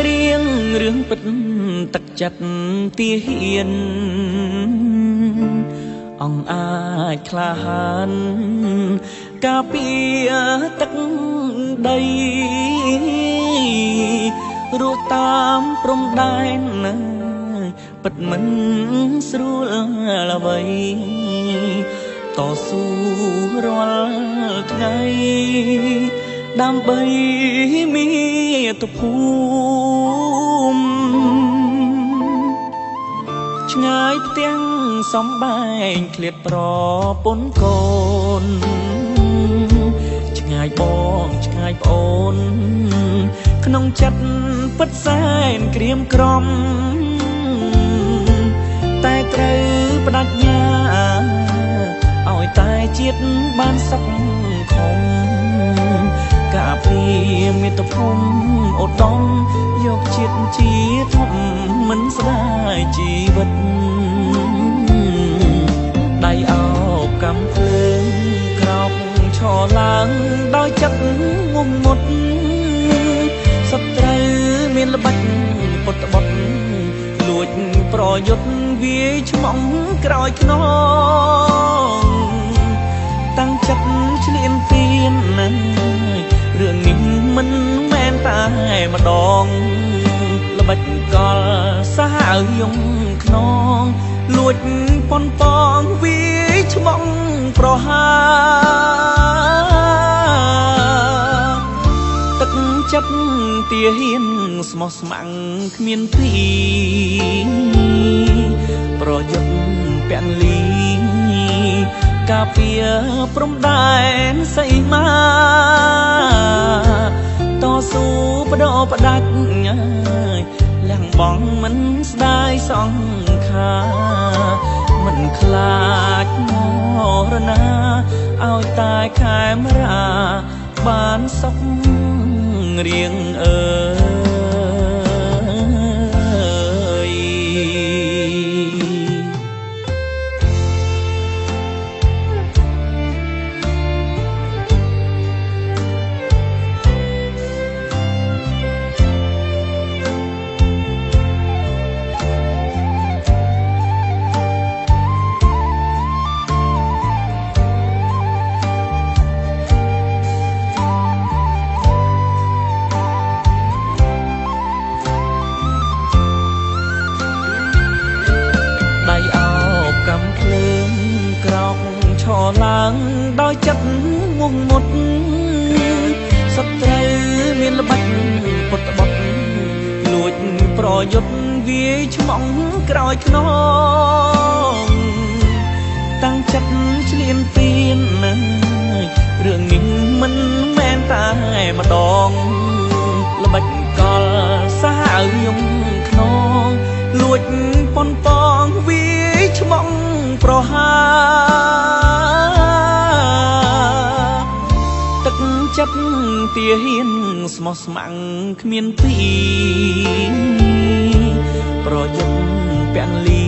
រៀងរឿងពិតទឹកចិត្តទាហានអង្គអាចក្លាហានការពារទឹកដីរស់តាមព្រំដែនពិតមិនស្រួលអ្វីតស៊ូរាល់ថ្ងៃដើម្បីមាតុភូមិឆ្ងាយផ្ទាំងសំបែងឃ្លាតប្រពន្ធកូនឆ្ងាយបងឆ្ងាយប្អូនក្នុងចិត្តពិតសែនក្រៀមក្រំតែត្រូវបដិញ្ញាឲ្យតែជាតិបានសុខខំការពារមាតុភូមិឧត្តមយកជាតិជាធំមិនស្ដាយជីវិតដៃអោបកំភ្លើងក្រោកឈរឡើងដោយចិត្តងំងត់សត្រូវមានល្បិចពុតបុតលួចប្រយុទ្ធវាយឆ្មងក្រោយខ្នងតាំងចិត្តឆ្លៀនទៀនណារឿងនេះមិនមែនតែម្ដងល្បិចកលសាហាវយំខ្នងលួចប៉ុនប៉ងវាយឆ្មងប្រហាទឹកចិត្តទាហានស្មោះស្ម័គ្រគ្មានព្រីប្រយុទ្ធពាក់លីការពារព្រំដែនសីមាតស៊ូបដបដាច់លះបងមិនស្ដាយសង្ខាមិនខ្លាចមរណាឲ្យតែខែមរាបានសុខរៀងអើយឈរឡើងដោយចិត្តងងមុតសត្រូវមានល្បិចពុតបុតលួចប្រយុទ្ធវាយឆ្មងក្រោយខ្នងតាំងចិត្តឆ្លៀនទៀនណារឿងនេះមិនមែនតែម្ដងល្បិចកលសាហាវយំខ្នងលួចប៉ុនប៉ងវាយឆ្មងប្រហាទឹកចិត្តទាហានស្មោះស្ម័គ្រគ្មានព្រីប្រយុទ្ធពាក់លី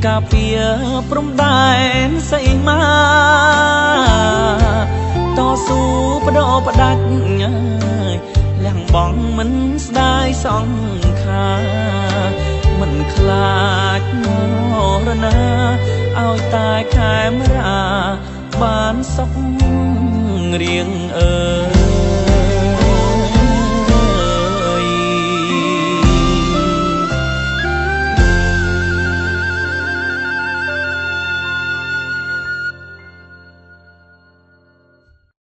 ការពារព្រំដែនសីមាតស៊ូបដបដាច់លះបងមិនស្ដាយសង្ខាមិនខ្លាចមរណាឲ្យតែខែមរាបានសុខរៀងអើយ